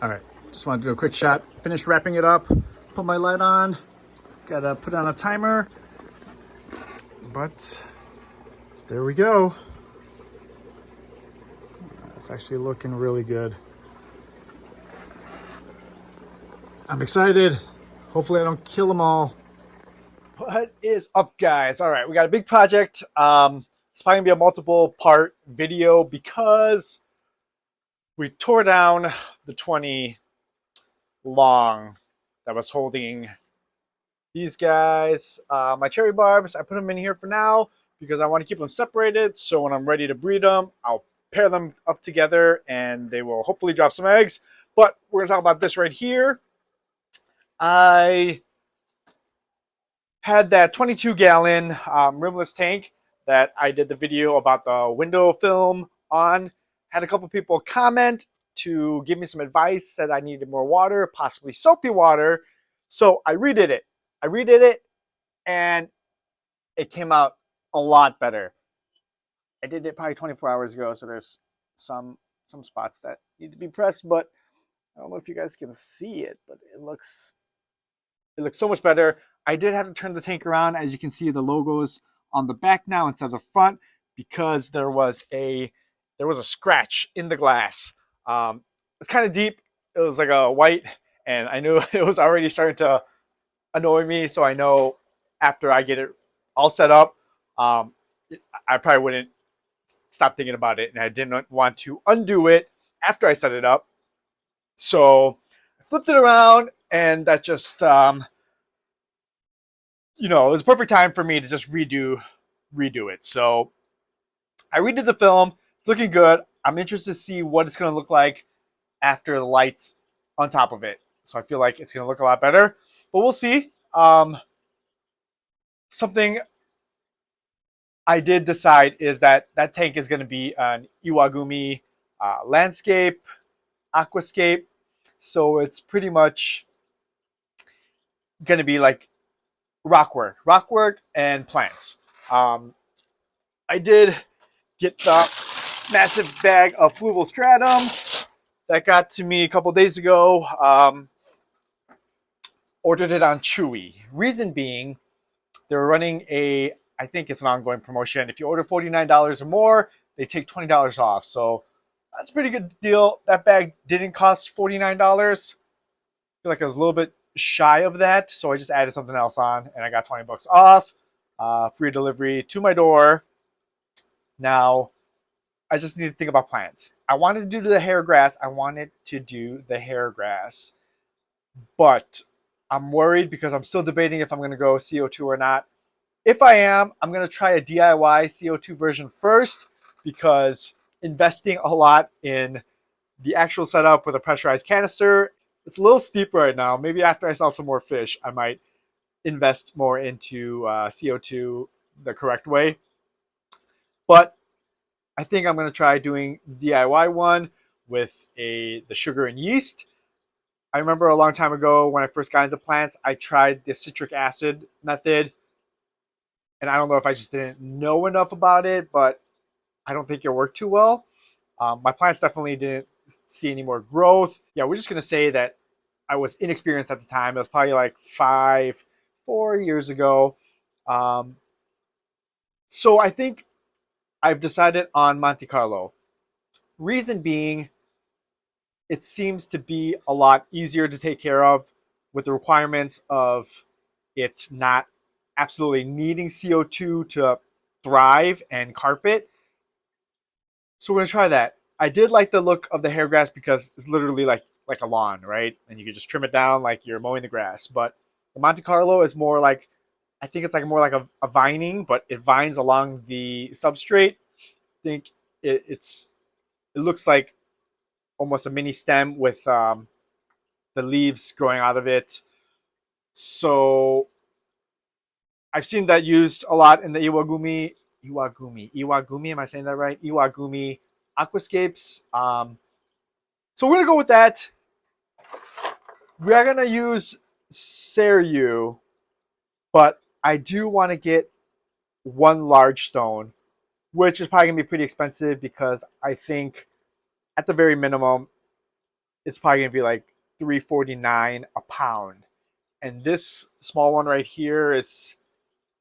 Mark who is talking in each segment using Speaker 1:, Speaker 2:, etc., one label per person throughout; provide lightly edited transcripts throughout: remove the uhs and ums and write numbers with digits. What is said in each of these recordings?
Speaker 1: All right, just want to do a quick shot. Finished wrapping it up. Put my light on. Gotta put on a timer. But there we go. It's actually looking really good. I'm excited. Hopefully I don't kill them all. What is up, guys? All right, we got a big project. It's probably gonna be a multiple part video because we tore down the 20 long that was holding these guys. My cherry barbs, I put them in here for now because I want to keep them separated. So when I'm ready to breed them, I'll pair them up together and they will hopefully drop some eggs. But we're gonna talk about this right here. I had that 22-gallon rimless tank that I did the video about the window film on. Had a couple people comment to give me some advice, said I needed more water, possibly soapy water. So I redid it. And it came out a lot better. I did it probably 24 hours ago, so there's some spots that need to be pressed, but I don't know if you guys can see it, but it looks so much better. I did have to turn the tank around. As you can see, the logo's on the back now instead of the front because there was a scratch in the glass. It's kind of deep. It was like a white, and I knew it was already starting to annoy me. So I know after I get it all set up, I probably wouldn't stop thinking about it, and I didn't want to undo it after I set it up. So I flipped it around, and that just it was a perfect time for me to just redo it. So I redid the film. It's looking good. I'm interested to see what it's going to look like after the lights on top of it. So I feel like it's going to look a lot better, but we'll see. Something I did decide is that tank is going to be an Iwagumi landscape, aquascape. So it's pretty much going to be like rock work and plants. I did get the massive bag of fluval stratum that got to me a couple days ago. Ordered it on Chewy. Reason being, they were running I think it's an ongoing promotion. If you order $49 or more, they take $20 off. So that's a pretty good deal. That bag didn't cost $49. I feel like I was a little bit shy of that, so I just added something else on, and I got 20 bucks off. Free delivery to my door. Now, I just need to think about plants. I wanted to do the hair grass. But I'm worried because I'm still debating if I'm going to go CO2 or not. If I am, I'm going to try a DIY CO2 version first because investing a lot in the actual setup with a pressurized canister, it's a little steep right now. Maybe after I sell some more fish, I might invest more into CO2 the correct way. But I think I'm going to try doing DIY one with the sugar and yeast. I remember a long time ago when I first got into plants, I tried the citric acid method. And I don't know if I just didn't know enough about it, but I don't think it worked too well. My plants definitely didn't see any more growth. Yeah, we're just going to say that I was inexperienced at the time. It was probably like 4 years ago. So I think I've decided on Monte Carlo. Reason being, it seems to be a lot easier to take care of with the requirements of it not absolutely needing CO2 to thrive and carpet. So we're gonna try that. I did like the look of the hair grass because it's literally like a lawn, right? And you can just trim it down like you're mowing the grass. But the Monte Carlo is more like, I think it's like more like a vining, but it vines along the substrate. I think it looks like almost a mini stem with the leaves growing out of it. So I've seen that used a lot in the Iwagumi. Am I saying that right? Iwagumi aquascapes. So we're gonna go with that. We are gonna use Seryu, but I do want to get one large stone, which is probably gonna be pretty expensive because I think at the very minimum it's probably gonna be like $3.49 a pound. And this small one right here is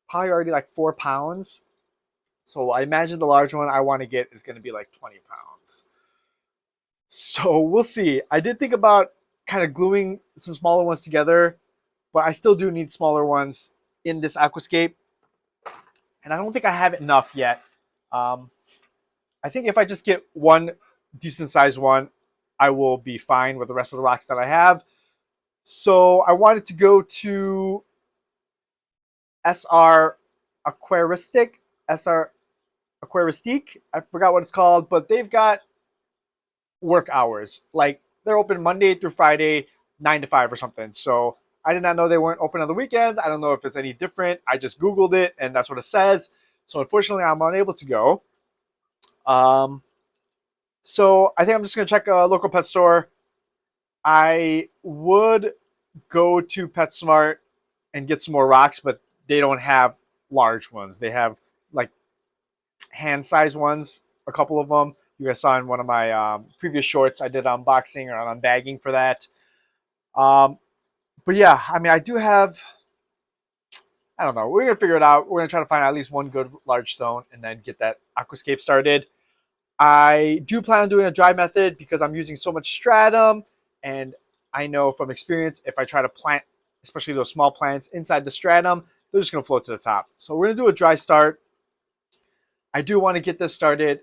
Speaker 1: probably already like 4 pounds. So I imagine the large one I want to get is going to be like 20 pounds. So we'll see. I did think about kind of gluing some smaller ones together, but I still do need smaller ones in this aquascape. And I don't think I have enough yet. Um, I think if I just get one decent sized one, I will be fine with the rest of the rocks that I have. So I wanted to go to SR Aquaristic, SR Aquaristique. I forgot what it's called, but they've got work hours. Like they're open Monday through Friday, 9 to 5 or something. So I did not know they weren't open on the weekends. I don't know if it's any different. I just Googled it and that's what it says. So unfortunately, I'm unable to go. Um, so I think I'm just gonna check a local pet store. I would go to PetSmart and get some more rocks, but they don't have large ones. They have like hand-sized ones, a couple of them. You guys saw in one of my previous shorts, I did unboxing or an unbagging for that. But yeah, I mean, I do have, I don't know, we're going to figure it out. We're going to try to find at least one good large stone and then get that aquascape started. I do plan on doing a dry method because I'm using so much stratum, and I know from experience if I try to plant, especially those small plants inside the stratum, they're just going to float to the top. So we're going to do a dry start. I do want to get this started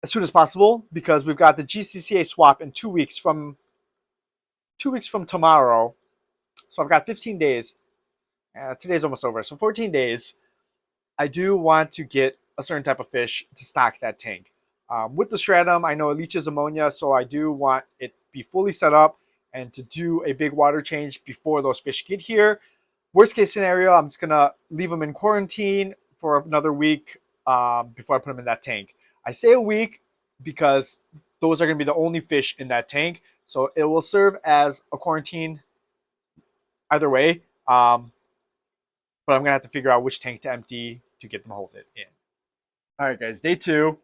Speaker 1: as soon as possible because we've got the GCCA swap in 2 weeks from tomorrow. So I've got 15 days. Today's almost over, so 14 days. I do want to get a certain type of fish to stock that tank. With the stratum, I know it leaches ammonia, so I do want it to be fully set up and to do a big water change before those fish get here. Worst case scenario, I'm just gonna leave them in quarantine for another week before I put them in that tank. I say a week because those are gonna be the only fish in that tank, so it will serve as a quarantine either way. But I'm gonna have to figure out which tank to empty to get them hold it in. All right, guys, day 2.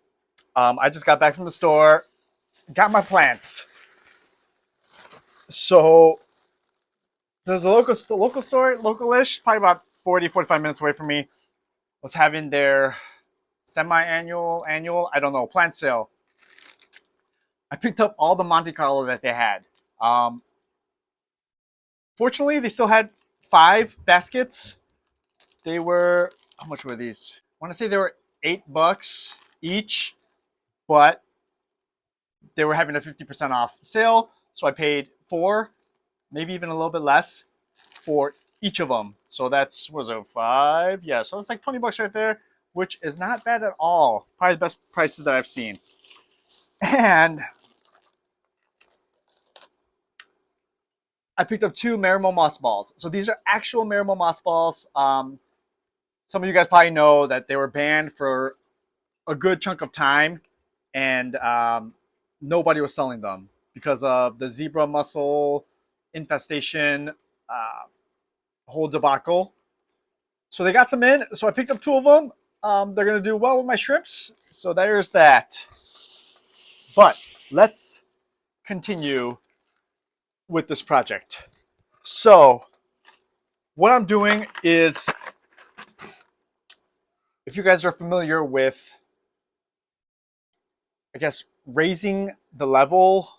Speaker 1: I just got back from the store, got my plants. So there's a local store, local-ish, probably about 40-45 minutes away from me. Was having their semi-annual, I don't know, plant sale. I picked up all the Monte Carlo that they had. Fortunately, they still had 5 baskets. They were, how much were these? I want to say they were $8 each, but they were having a 50% off sale. So I paid 4, maybe even a little bit less for each of them. So that's, was it 5? Yeah, so it's like $20 right there, which is not bad at all. Probably the best prices that I've seen. And I picked up 2 Marimo moss balls. So these are actual Marimo moss balls. Some of you guys probably know that they were banned for a good chunk of time, and nobody was selling them because of the zebra mussel infestation, whole debacle. So they got some in. So I picked up 2 of them. They're going to do well with my shrimps. So there's that. But let's continue with this project. So what I'm doing is, if you guys are familiar with, I guess, raising the level,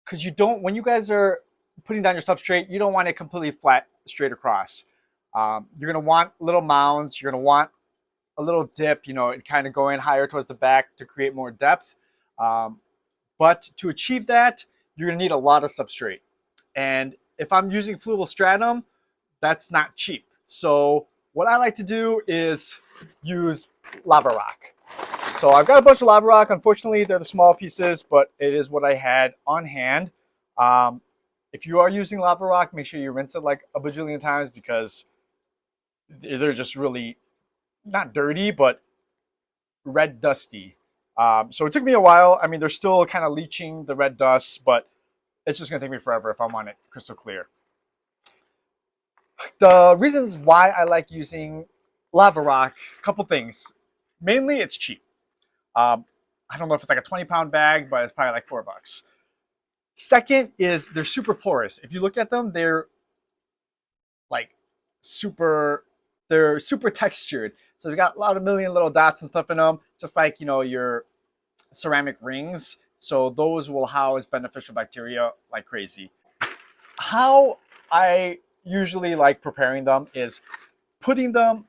Speaker 1: because you don't, when you guys are putting down your substrate, you don't want it completely flat straight across. You're going to want little mounds. You're going to want a little dip, you know, and kind of going higher towards the back to create more depth. But to achieve that, you're going to need a lot of substrate. And if I'm using fluval stratum, that's not cheap. So what I like to do is use lava rock. So I've got a bunch of lava rock. Unfortunately, they're the small pieces, but it is what I had on hand. If you are using lava rock, make sure you rinse it like a bajillion times because they're just really not dirty, but red dusty. So it took me a while. I mean, they're still kind of leaching the red dust, but it's just going to take me forever if I want it crystal clear. The reasons why I like using lava rock, a couple things. Mainly, it's cheap. I don't know if it's like a 20-pound bag, but it's probably like $4. Second is they're super porous. If you look at them, like super they're super textured. So they got a lot of million little dots and stuff in them, just like your ceramic rings. So those will house beneficial bacteria like crazy. How I usually like preparing them is putting them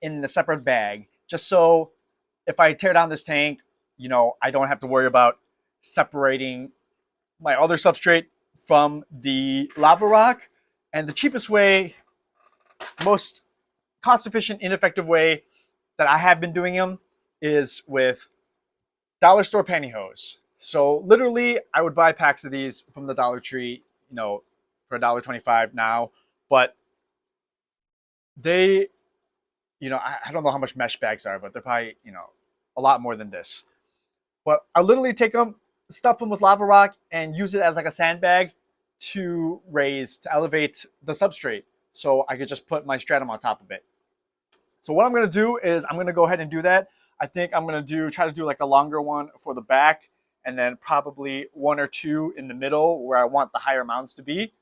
Speaker 1: in a separate bag, just so if I tear down this tank, I don't have to worry about separating my other substrate from the lava rock. And the cheapest way, most cost efficient, ineffective way that I have been doing them is with dollar store pantyhose. So literally, I would buy packs of these from the Dollar Tree, for $1.25 now. But they, I don't know how much mesh bags are, but they're probably, a lot more than this. But I literally take them, stuff them with lava rock, and use it as like a sandbag to elevate the substrate. So I could just put my stratum on top of it. So what I'm going to do is I'm going to go ahead and do that. I think I'm going to try to do like a longer one for the back, and then probably one or two in the middle where I want the higher mounts to be.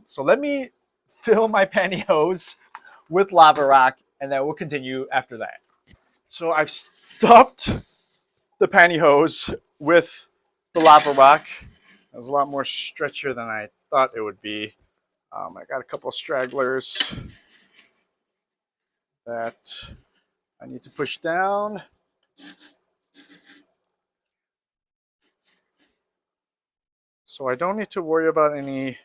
Speaker 1: So let me fill my pantyhose with lava rock, and then we'll continue after that. So I've stuffed the pantyhose with the lava rock. It was a lot more stretchier than I thought it would be. I got a couple of stragglers that I need to push down. So I don't need to worry about any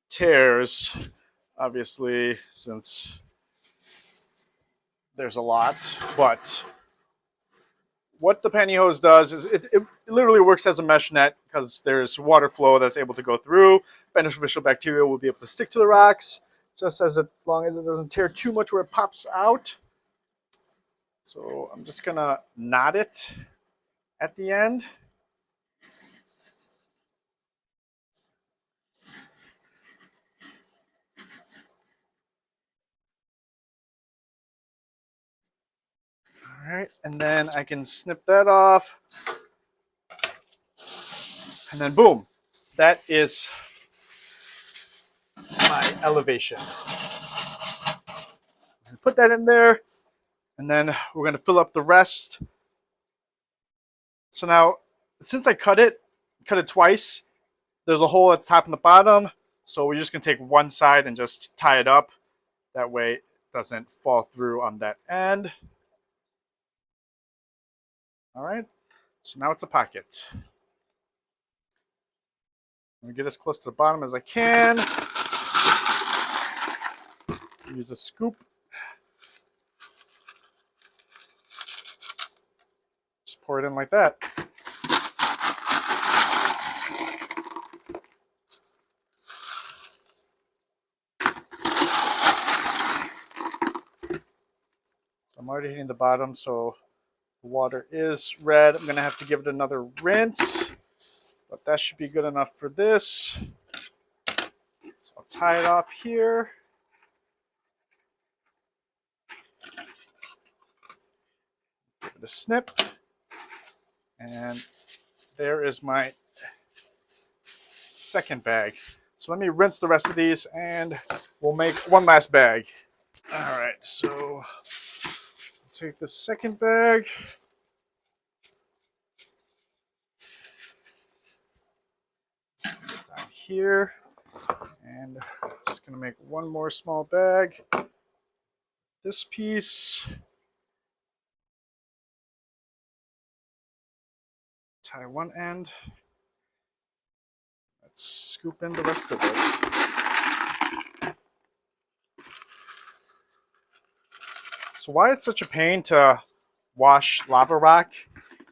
Speaker 1: tears, obviously, since there's a lot. But what the pantyhose does is it literally works as a mesh net because there's water flow that's able to go through. Beneficial bacteria will be able to stick to the rocks just as long as it doesn't tear too much where it pops out. So I'm just gonna knot it at the end. All right, and then I can snip that off. And then boom, that is my elevation. Put that in there, and then we're gonna fill up the rest. So now, since I cut it twice, there's a hole at the top and the bottom. So we're just gonna take one side and just tie it up. That way it doesn't fall through on that end. All right, so now it's a pocket. I'm gonna get as close to the bottom as I can. Use a scoop. Just pour it in like that. I'm already hitting the bottom, so the water is red. I'm gonna have to give it another rinse, but that should be good enough for this. So I'll tie it off here. Give it a snip. And there is my second bag. So let me rinse the rest of these and we'll make one last bag. All right, so I'll take the second bag. Down here. And I'm just gonna make one more small bag. This piece. Tie one end. Let's scoop in the rest of it. So why it's such a pain to wash lava rock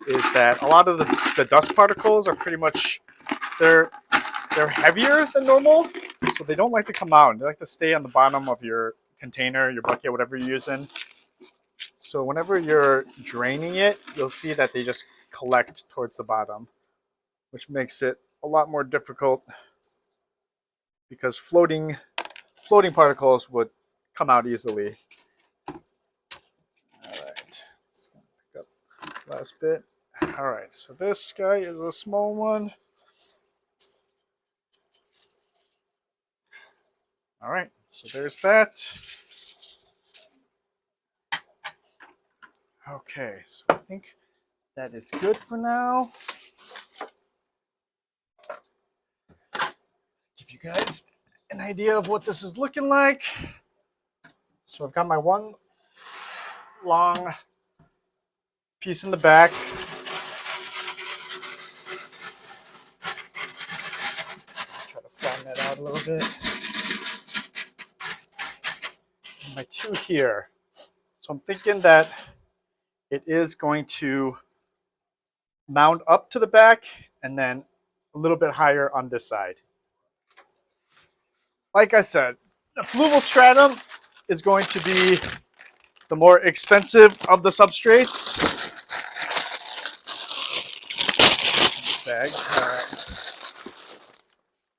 Speaker 1: is that a lot of the dust particles are pretty much, they're heavier than normal, so they don't like to come out. They like to stay on the bottom of your container, your bucket, whatever you're using. So whenever you're draining it, you'll see that they just collect towards the bottom, which makes it a lot more difficult because floating particles would come out easily. All right, so pick up the last bit. All right, so this guy is a small one. All right, so there's that. Okay, so I think that is good for now. Give you guys an idea of what this is looking like. So I've got my one long piece in the back. Try to flatten that out a little bit. And my two here. So I'm thinking that it is going to mount up to the back and then a little bit higher on this side. Like I said, the fluval stratum is going to be the more expensive of the substrates. Bag.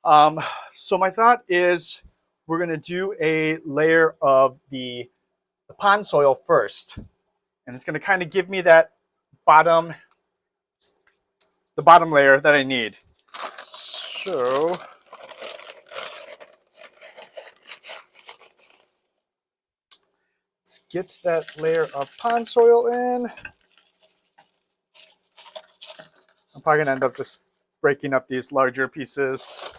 Speaker 1: All right. So my thought is we're going to do a layer of the pond soil first, and it's going to kind of give me that bottom layer that I need. So let's get that layer of pond soil in. I'm probably going to end up just breaking up these larger pieces.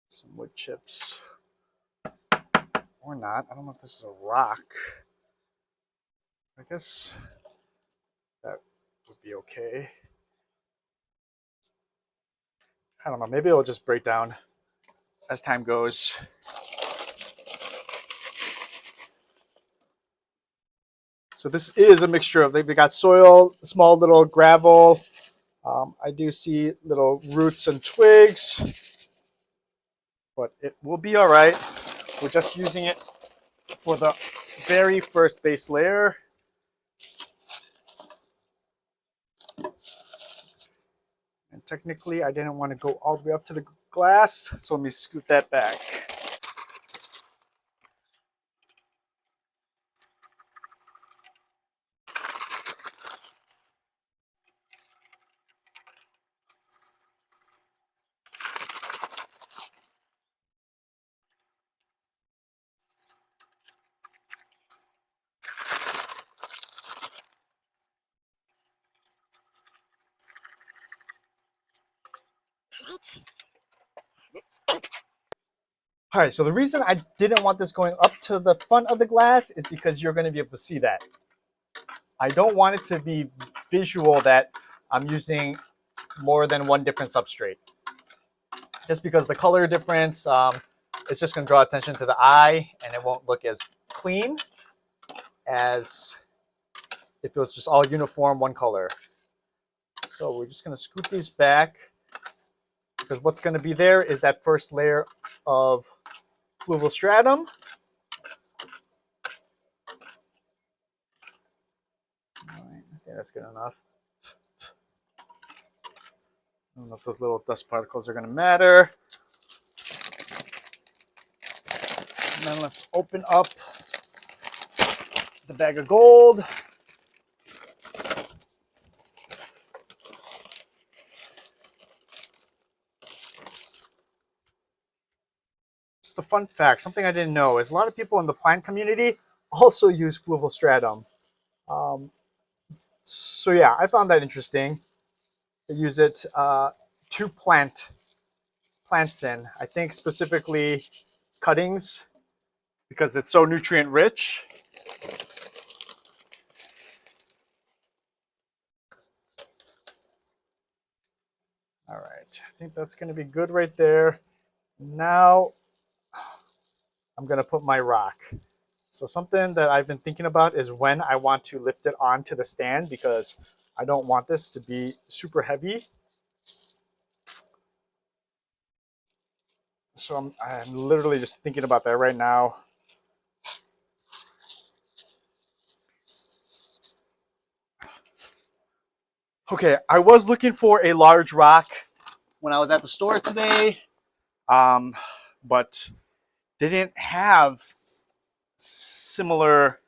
Speaker 1: Some wood chips. Or not. I don't know if this is a rock. I guess that would be okay. I don't know. Maybe it'll just break down as time goes. So this is a mixture of, they've got soil, small little gravel. I do see little roots and twigs, but it will be all right. We're just using it for the very first base layer. And technically, I didn't want to go all the way up to the glass, so let me scoot that back. All right, so the reason I didn't want this going up to the front of the glass is because you're going to be able to see that. I don't want it to be visual that I'm using more than one different substrate. Just because the color difference, it's just going to draw attention to the eye and it won't look as clean as if it was just all uniform, one color. So we're just going to scoop these back because what's going to be there is that first layer of fluval stratum. All right, I think that's good enough. I don't know if those little dust particles are going to matter. And then let's open up the bag of gold. Just a fun fact, something I didn't know is a lot of people in the plant community also use fluval stratum. So yeah, I found that interesting. They use it to plant plants in. I think specifically cuttings because it's so nutrient rich. All right, I think that's going to be good right there. Now I'm going to put my rock. So something that I've been thinking about is when I want to lift it onto the stand because I don't want this to be super heavy. So I'm literally just thinking about that right now. Okay, I was looking for a large rock when I was at the store today. but they didn't have similar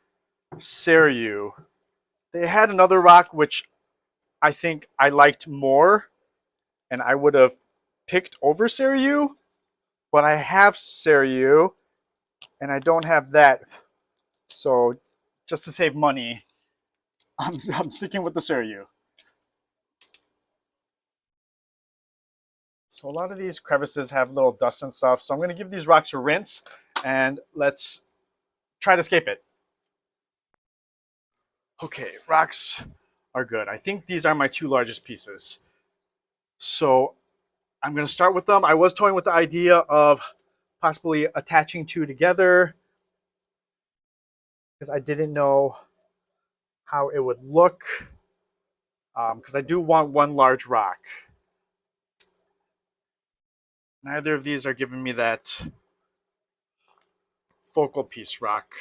Speaker 1: Seryu. They had another rock which I think I liked more, and I would have picked over Seryu, but I have Seryu, and I don't have that. So just to save money, I'm sticking with the Seryu. So a lot of these crevices have little dust and stuff. So I'm going to give these rocks a rinse, and let's try to escape it. Okay, rocks are good. I think these are my two largest pieces. So I'm going to start with them. I was toying with the idea of possibly attaching two together because I didn't know how it would look, because I do want one large rock. Neither of these are giving me that focal piece rock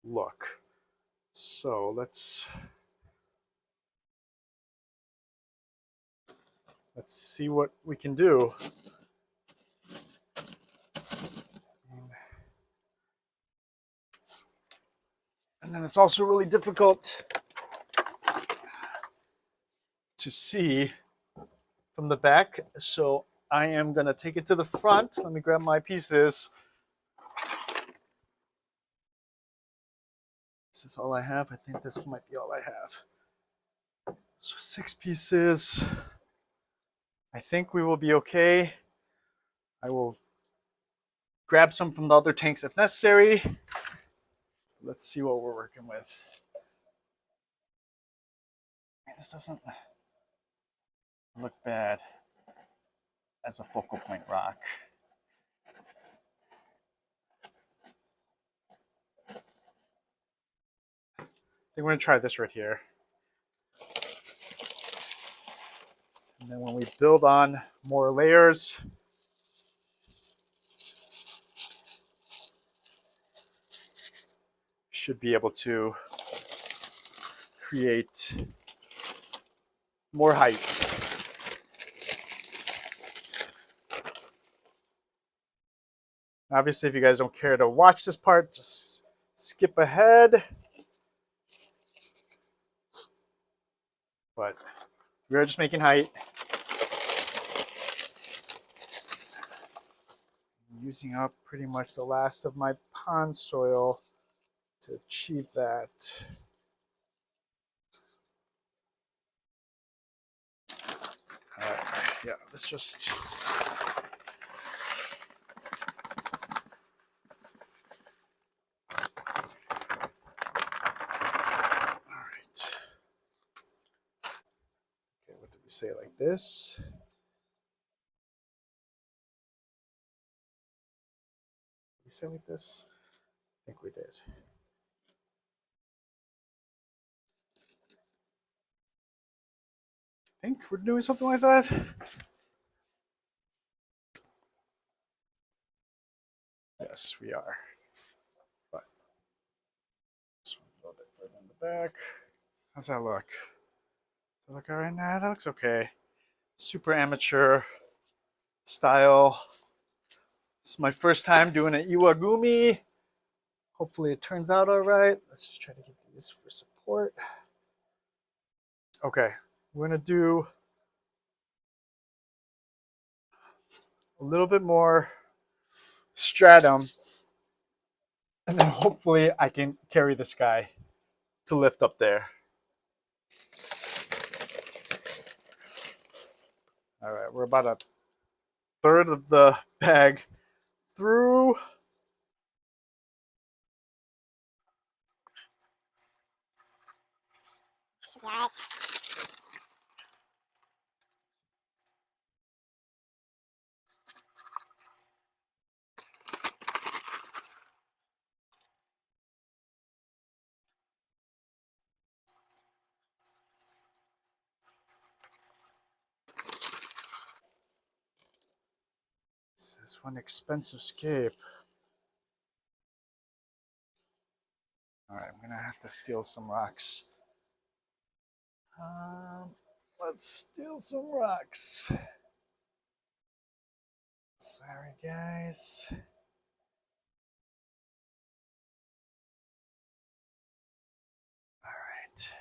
Speaker 1: look. So let's see what we can do. And then it's also really difficult to see from the back. So I am going to take it to the front. Let me grab my pieces. This is all I have. I think this might be all I have. So 6 pieces. I think we will be okay. I will grab some from the other tanks if necessary. Let's see what we're working with. This doesn't look bad as a focal point rock. I think we're going to try this right here. And then when we build on more layers, should be able to create more height. Obviously, if you guys don't care to watch this part, just skip ahead. But we're just making height. I'm using up pretty much the last of my pond soil to achieve that. Yeah, let's just... say it like this. Did we say it like this? I think we did. I think we're doing something like that. Yes, we are. But this one a little bit further in the back. How's that look? Does that look all right? Nah, that looks okay. Super amateur style. This is my first time doing an Iwagumi. Hopefully it turns out all right. Let's just try to get these for support. Okay, we're gonna do a little bit more stratum, and then hopefully I can carry this guy to lift up there. All right, we're about a third of the bag through. Should be all right. This is one expensive scape. All right, I'm gonna have to steal some rocks. Let's steal some rocks. Sorry, guys. All right.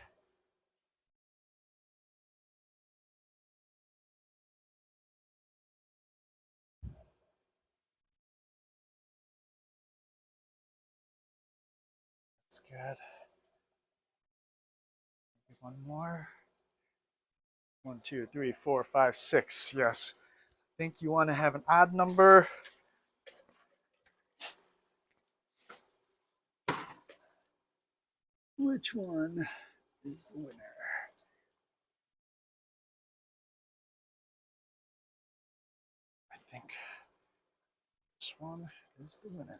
Speaker 1: That's good. One more. 1, 2, 3, 4, 5, 6. Yes. I think you want to have an odd number. Which one is the winner? I think this one is the winner.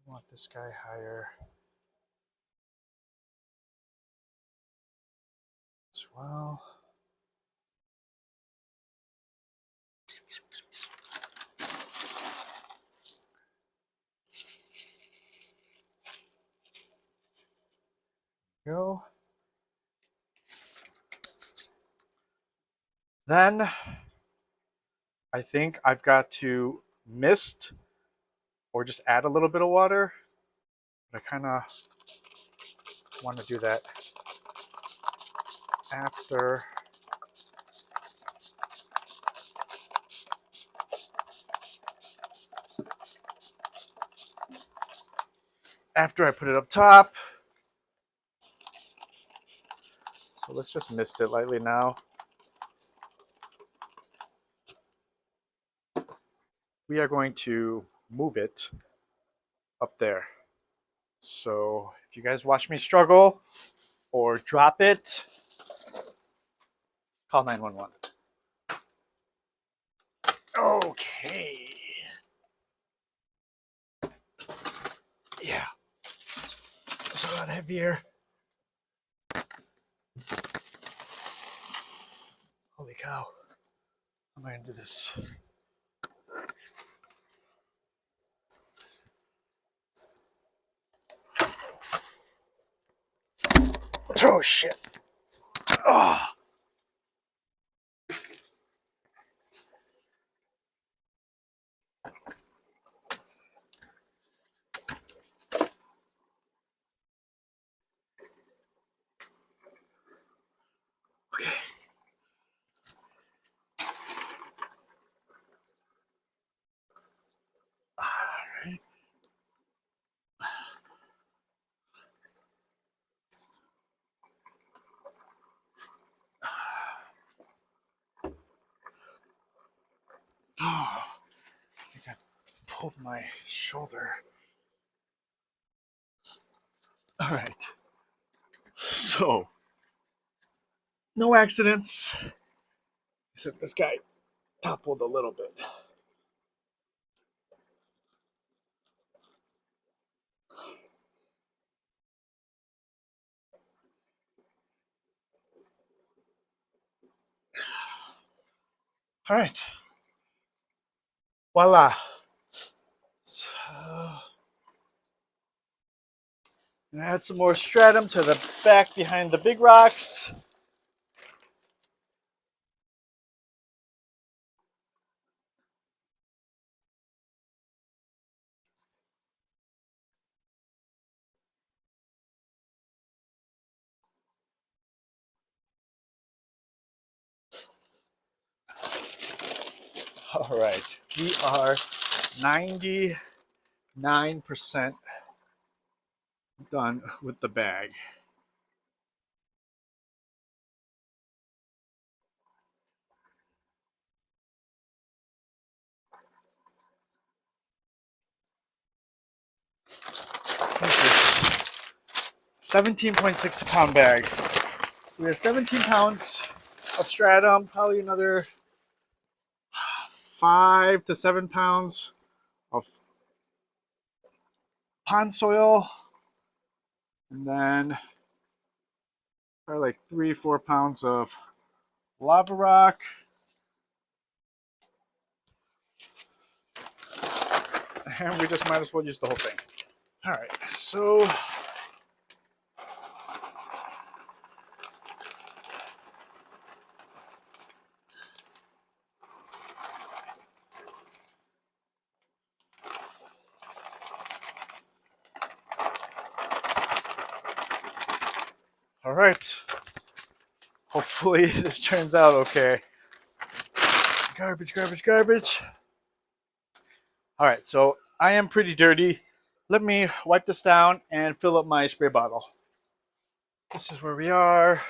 Speaker 1: I want this guy higher as well. Go. Then I think I've got to mist or just add a little bit of water. But I kind of want to do that after I put it up top. So let's just mist it lightly now. We are going to move it up there. So if you guys watch me struggle or drop it, call 911. Okay. Yeah. It's a lot heavier. Holy cow. How am I going to do this? Oh, shit. Oh. Okay. All right. Oh, I think I pulled my shoulder. All right. So, no accidents. Except this guy toppled a little bit. All right. Voila. So, and add some more stratum to the back behind the big rocks. All right. We are 99% done with the bag. This is 17.6 pound bag. So we have 17 pounds of stratum, probably another 5 to 7 pounds of pond soil, and then probably like 3, 4 pounds of lava rock. and we just might as well use the whole thing. All right, so all right. Hopefully this turns out okay. Garbage, garbage, garbage. All right, so I am pretty dirty. Let me wipe this down and fill up my spray bottle. This is where we are.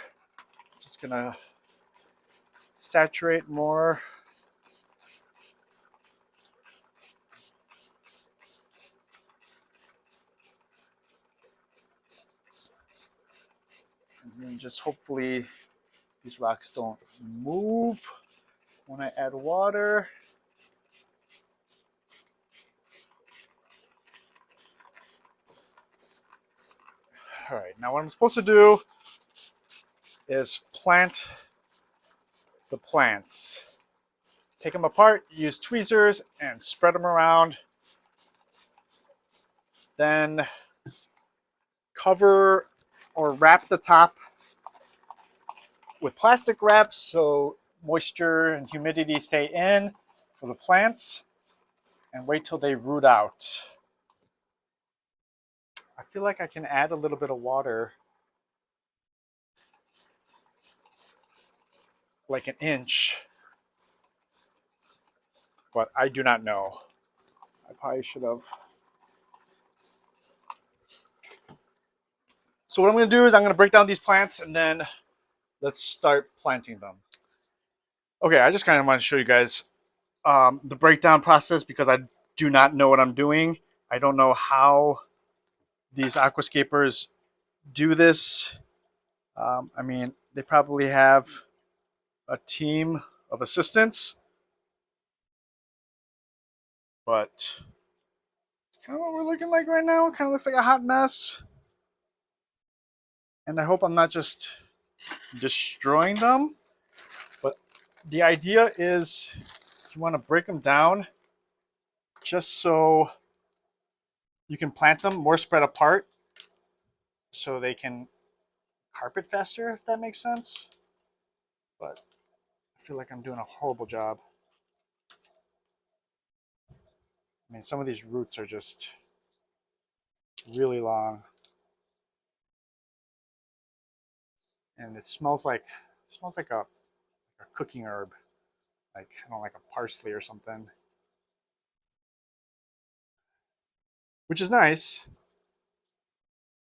Speaker 1: Just gonna saturate more. And then just hopefully these rocks don't move when I add water. All right, now what I'm supposed to do is plant the plants. Take them apart, use tweezers, and spread them around. Then cover or wrap the top with plastic wrap so moisture and humidity stay in for the plants, and wait till they root out. I feel like I can add a little bit of water, like an inch, but I do not know. I probably should have. So what I'm going to do is I'm going to break down these plants and then let's start planting them. Okay, I just kind of want to show you guys the breakdown process because I do not know what I'm doing. I don't know how these aquascapers do this. I mean, they probably have a team of assistants, but it's kind of what we're looking like right now. It kind of looks like a hot mess. And I hope I'm not just destroying them. But the idea is you want to break them down just so you can plant them more spread apart so they can carpet faster, if that makes sense. But I feel like I'm doing a horrible job. I mean, some of these roots are just really long. And it smells like a cooking herb, like I don't know, like a parsley or something, which is nice.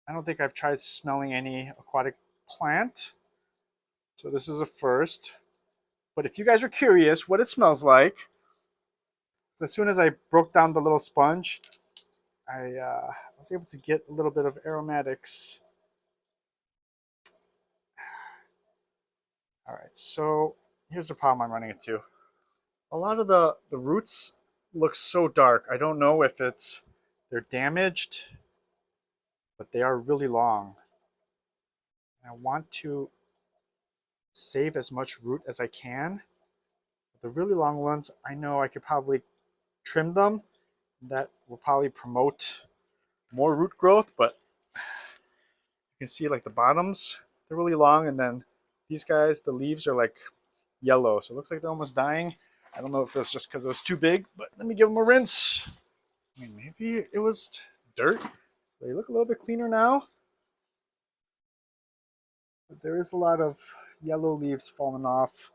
Speaker 1: I don't think I've tried smelling any aquatic plant, so this is a first. But if you guys are curious what it smells like, as soon as I broke down the little sponge, I was able to get a little bit of aromatics. All right, so here's the problem I'm running into. A lot of the roots look so dark. I don't know if they're damaged, but they are really long. I want to save as much root as I can. The really long ones, I know I could probably trim them. That will probably promote more root growth, but you can see like the bottoms, they're really long, and then these guys, the leaves are like yellow, so it looks like they're almost dying. I don't know if it's just because it was too big, but let me give them a rinse. I mean, maybe it was dirt. They look a little bit cleaner now. But there is a lot of yellow leaves falling off.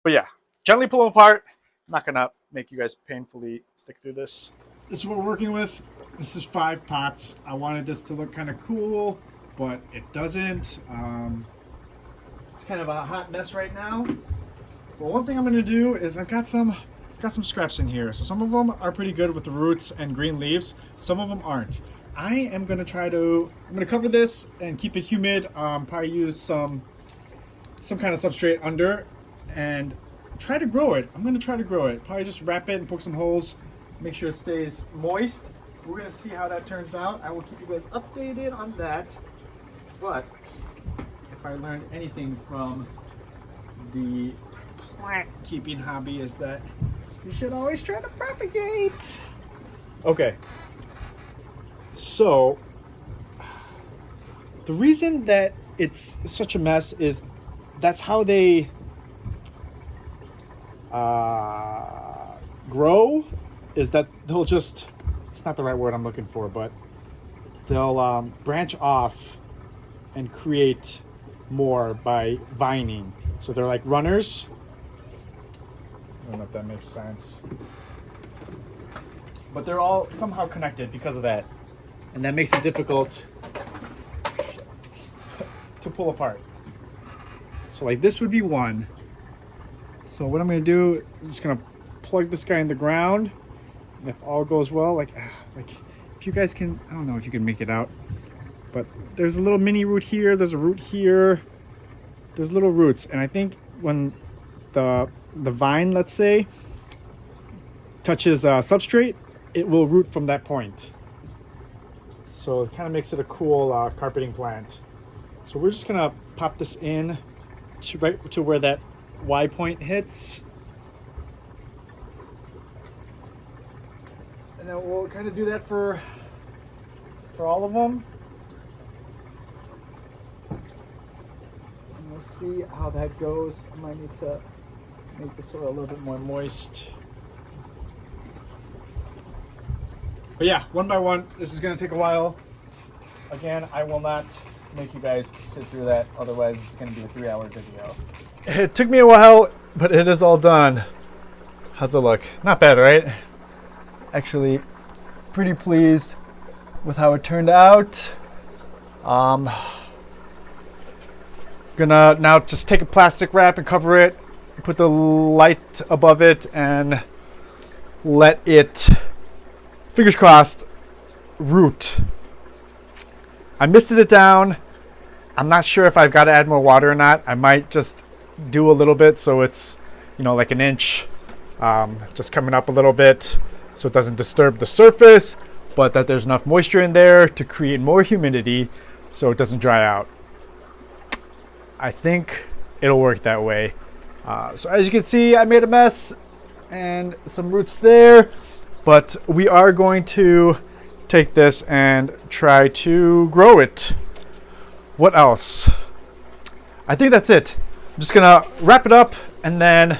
Speaker 1: But yeah, gently pull them apart. I'm not gonna make you guys painfully stick through this. This is what we're working with. This is 5 pots. I wanted this to look kind of cool, but it doesn't. It's kind of a hot mess right now. Well, one thing I'm gonna do is I've got some scraps in here. So some of them are pretty good with the roots and green leaves. Some of them aren't. I'm gonna cover this and keep it humid. Probably use some kind of substrate under and try to grow it. I'm gonna try to grow it. Probably just wrap it and poke some holes, make sure it stays moist. We're gonna see how that turns out. I will keep you guys updated on that. But if I learned anything from the plant keeping hobby is that you should always try to propagate. Okay, so the reason that it's such a mess is that's how they grow, is that they'll just, it's not the right word I'm looking for, but they'll branch off and create more by vining. So they're like runners. I don't know if that makes sense. But they're all somehow connected because of that. And that makes it difficult to pull apart. So like this would be one. So what I'm gonna do, I'm just gonna plug this guy in the ground. And if all goes well, like if you guys can, I don't know if you can make it out, but there's a little mini root here, there's a root here, there's little roots. And I think when the vine, let's say, touches substrate, it will root from that point. So it kind of makes it a cool carpeting plant. So we're just gonna pop this in to right to where that Y point hits. And then we'll kind of do that for all of them. And we'll see how that goes. I might need to make the soil a little bit more moist. But yeah, one by one, this is gonna take a while. Again, I will not make you guys sit through that, otherwise it's gonna be a 3-hour video. It took me a while, but it is all done. How's it look? Not bad, right? Actually, pretty pleased with how it turned out. Gonna now just take a plastic wrap and cover it, put the light above it, and let it, fingers crossed, root. I misted it down. I'm not sure if I've got to add more water or not. I might just do a little bit so it's, you know, like an inch, just coming up a little bit so it doesn't disturb the surface, but that there's enough moisture in there to create more humidity so it doesn't dry out. I think it'll work that way. So as you can see, I made a mess and some roots there, but we are going to take this and try to grow it. What else? I think that's it. I'm just gonna wrap it up and then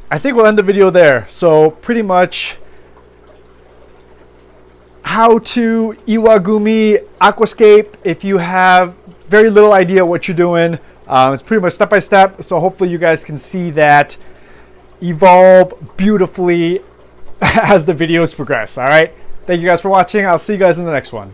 Speaker 1: I think we'll end the video there. So pretty much how to Iwagumi aquascape if you have very little idea what you're doing. It's pretty much step by step, so hopefully you guys can see that evolve beautifully as the videos progress. All right, thank you guys for watching. I'll see you guys in the next one.